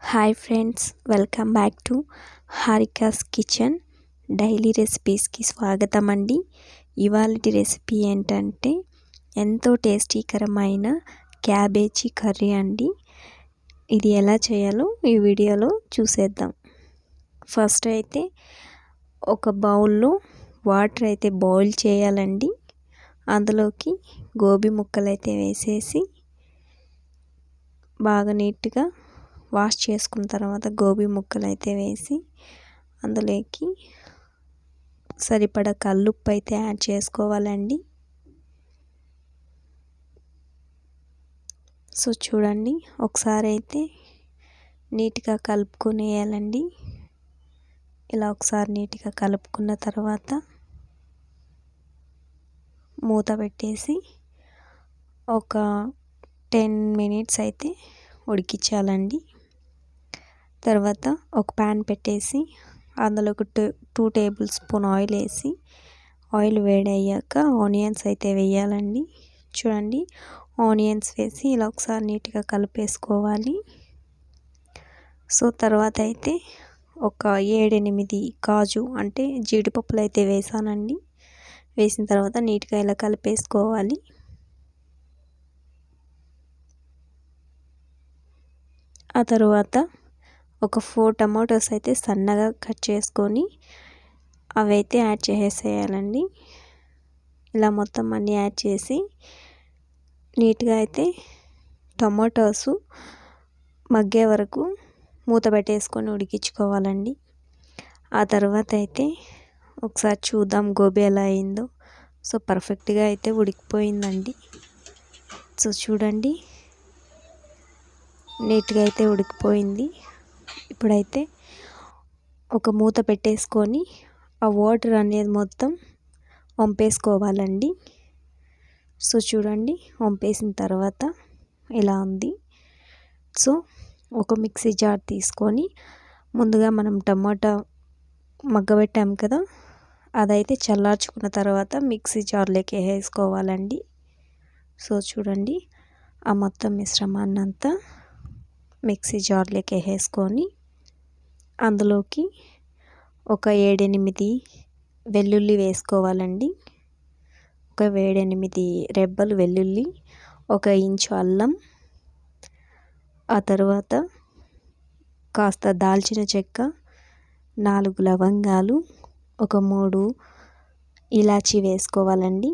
Hi friends, welcome back to Harika's kitchen. Daily రెసిపీస్కి స్వాగతం అండి. ఇవాళటి రెసిపీ ఏంటంటే ఎంతో టేస్టీకరమైన క్యాబేజీ కర్రీ అండి. ఇది ఎలా చేయాలో ఈ వీడియోలో చూసేద్దాం. ఫస్ట్ అయితే ఒక బౌల్లో వాటర్ అయితే బాయిల్ చేయాలండి. అందులోకి గోబీ ముక్కలు అయితే వేసేసి బాగా నీట్గా వాష్ చేసుకున్న తర్వాత గోబీ ముక్కలు అయితే వేసి అందులోకి సరిపడా కల్లుప్పు అయితే యాడ్ చేసుకోవాలండి. సో చూడండి, ఒకసారి అయితే నీట్గా కలుపుకొనేయాలండి. ఇలా ఒకసారి నీట్గా కలుపుకున్న తర్వాత మూత పెట్టేసి ఒక 10 మినిట్స్ అయితే ఉడికించాలండి. తర్వాత ఒక ప్యాన్ పెట్టేసి అందులోకి 2 టేబుల్ స్పూన్ ఆయిల్ వేసి ఆయిల్ వేడయ్యాక ఆనియన్స్ అయితే వేయాలండి. చూడండి, ఆనియన్స్ వేసి ఇలా ఒకసారి నీట్గా కలిపేసుకోవాలి. సో తర్వాత అయితే ఒక 7-8 కాజు అంటే జీడిపప్పులు అయితే వేసానండి. వేసిన తర్వాత నీట్గా ఇలా కలిపేసుకోవాలి. ఆ తర్వాత ఒక 4 టమాటోస్ అయితే సన్నగా కట్ చేసుకొని అవైతే యాడ్ చేసేయాలండి. ఇలా మొత్తం అన్నీ యాడ్ చేసి నీట్గా అయితే టమాటోస్ మగ్గే వరకు మూత పెట్టేసుకొని ఉడికించుకోవాలండి. ఆ తర్వాత అయితే ఒకసారి చూద్దాం గోబీ ఎలా అయిందో. సో పర్ఫెక్ట్గా అయితే ఉడికిపోయిందండి. సో చూడండి, నీట్గా అయితే ఉడికిపోయింది. ఇప్పుడైతే ఒక మూత పెట్టేసుకొని ఆ వాటర్ అనేది మొత్తం వంపేసుకోవాలండి. సో చూడండి, వంపేసిన తర్వాత ఇలా ఉంది. సో ఒక మిక్సీ జార్ తీసుకొని ముందుగా మనం టమాటా మగ్గబెట్టాం కదా, అదైతే చల్లార్చుకున్న తర్వాత మిక్సీ జార్లోకి వేసుకోవాలండి. సో చూడండి, ఆ మొత్తం మిశ్రమాన్ని అంతా మిక్సీ జార్లోకి వేసుకొని అందులోకి ఒక 7-8 వెల్లుల్లి వేసుకోవాలండి. ఒక 7-8 రెబ్బలు వెల్లుల్లి, 1 ఇంచు అల్లం, ఆ తర్వాత కాస్త దాల్చిన చెక్క, 4 లవంగాలు, ఒక 3 ఇలాచీ వేసుకోవాలండి.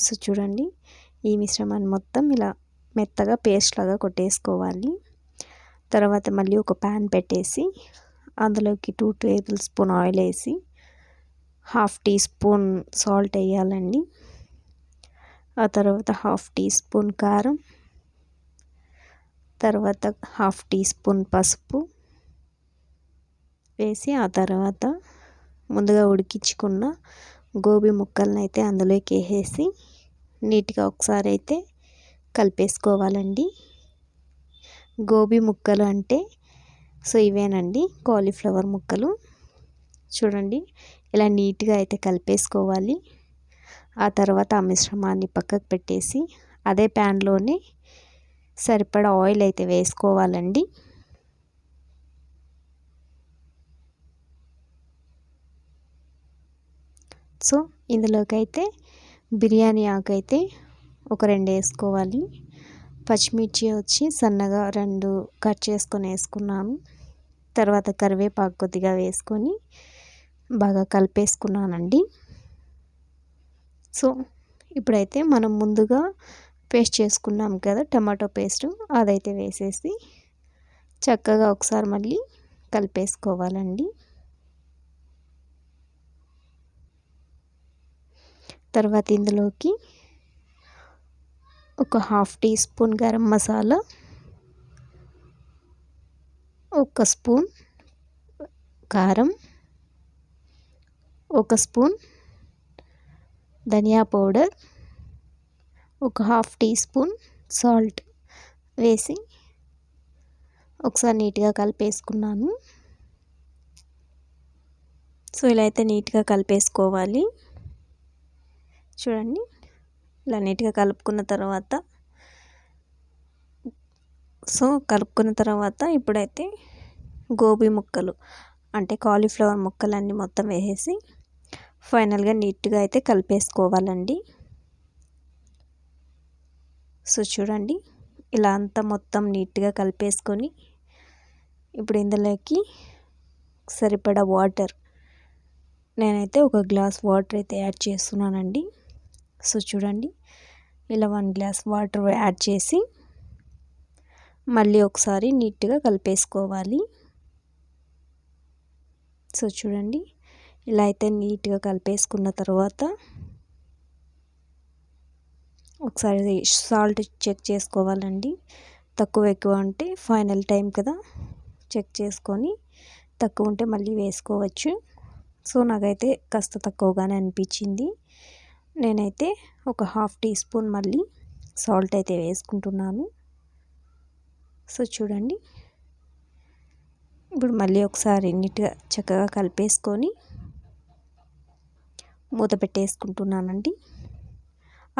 సో చూడండి, ఈ మిశ్రమాన్ని మొత్తం ఇలా మెత్తగా పేస్ట్ లాగా కొట్టేసుకోవాలి. తర్వాత మళ్ళీ ఒక ప్యాన్ పెట్టేసి అందులోకి 2 టేబుల్ స్పూన్ ఆయిల్ వేసి 1/2 టీ స్పూన్ సాల్ట్ వేయాలండి. ఆ తర్వాత 1/2 టీ స్పూన్ కారం, తర్వాత 1/2 టీ స్పూన్ పసుపు వేసి ఆ తర్వాత ముందుగా ఉడికించుకున్న గోబీ ముక్కలను అయితే అందులోకి వేసేసి నీట్గా ఒకసారి అయితే కలిపేసుకోవాలండి. గోబీ ముక్కలు అంటే సో ఇవేనండి, కాలీఫ్లవర్ ముక్కలు. చూడండి, ఇలా నీట్గా అయితే కలిపేసుకోవాలి. ఆ తర్వాత ఆ మిశ్రమాన్ని పక్కకు పెట్టేసి అదే ప్యాన్లోనే సరిపడా ఆయిల్ అయితే వేసుకోవాలండి. సో ఇందులోకి అయితే బిర్యానీ ఆకు అయితే ఒక 2 వేసుకోవాలి. పచ్చిమిర్చి వచ్చి సన్నగా 2 కట్ చేసుకొని వేసుకున్నాను. తర్వాత కరివేపాకు కొద్దిగా వేసుకొని బాగా కలిపేసుకున్నానండి. సో ఇప్పుడైతే మనం ముందుగా పేస్ట్ చేసుకున్నాం కదా టమాటో పేస్ట్, అదైతే వేసేసి చక్కగా ఒకసారి మళ్ళీ కలిపేసుకోవాలండి. తర్వాత ఇందులోకి ఒక 1/2 teaspoon garam masala, 1 spoon కారం, 1 స్పూన్ ధనియా పౌడర్, ఒక 1/2 టీ స్పూన్ సాల్ట్ వేసి ఒకసారి నీట్గా కలిపేసుకున్నాను. సో ఇలా అయితే నీట్గా కలిపేసుకోవాలి. చూడండి, ఇలా నీట్గా కలుపుకున్న తర్వాత సో కలుపుకున్న తర్వాత ఇప్పుడైతే గోబీ ముక్కలు అంటే కాలీఫ్లవర్ ముక్కలన్నీ మొత్తం వేసేసి ఫైనల్గా నీట్గా అయితే కలిపేసుకోవాలండి. సో చూడండి ఇలా అంతా మొత్తం నీట్గా కలిపేసుకొని ఇప్పుడు ఇందులోకి సరిపడా వాటర్, నేనైతే ఒక గ్లాస్ వాటర్ అయితే యాడ్ చేస్తున్నానండి. సో చూడండి ఇలా 1 గ్లాస్ వాటర్ యాడ్ చేసి మళ్ళీ ఒకసారి నీట్గా కలిపేసుకోవాలి. సో చూడండి ఇలా అయితే నీట్గా కలిపేసుకున్న తర్వాత ఒకసారి సాల్ట్ చెక్ చేసుకోవాలండి. తక్కువ ఎక్కువ అంటే ఫైనల్ టైం కదా, చెక్ చేసుకొని తక్కువ ఉంటే మళ్ళీ వేసుకోవచ్చు. సో నాకైతే కాస్త తక్కువగానే అనిపించింది. నేనైతే ఒక 1/2 టీ స్పూన్ మళ్ళీ సాల్ట్ అయితే వేసుకుంటున్నాను. సో చూడండి ఇప్పుడు మళ్ళీ ఒకసారి నీట్గా చక్కగా కలిపేసుకొని మూత పెట్టేసుకుంటున్నానండి.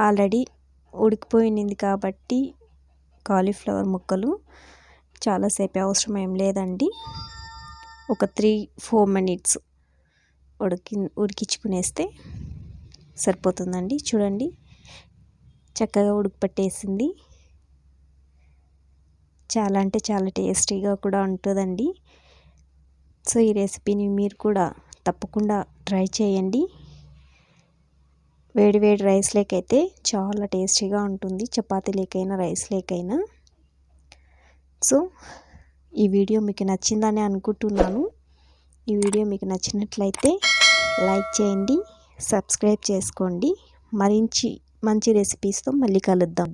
ఆల్రెడీ ఉడికిపోయింది కాబట్టి కాలీఫ్లవర్ ముక్కలు చాలాసేపు అవసరం ఏం లేదండి. ఒక 3-4 మినిట్స్ ఉడికించుకునేస్తే సరిపోతుందండి. చూడండి చక్కగా ఉడకపెట్టేసింది. చాలా అంటే చాలా టేస్టీగా కూడా ఉంటుందండి. సో ఈ రెసిపీని మీరు కూడా తప్పకుండా ట్రై చేయండి. వేడి వేడి రైస్ లేకైతే చాలా టేస్టీగా ఉంటుంది, చపాతీ లేకైనా రైస్ లేకైనా. సో ఈ వీడియో మీకు నచ్చిందని అనుకుంటున్నాను. ఈ వీడియో మీకు నచ్చినట్లయితే లైక్ చేయండి, సబ్స్క్రైబ్ చేసుకోండి. మంచి రెసిపీస్తో మళ్ళీ కలుద్దాం.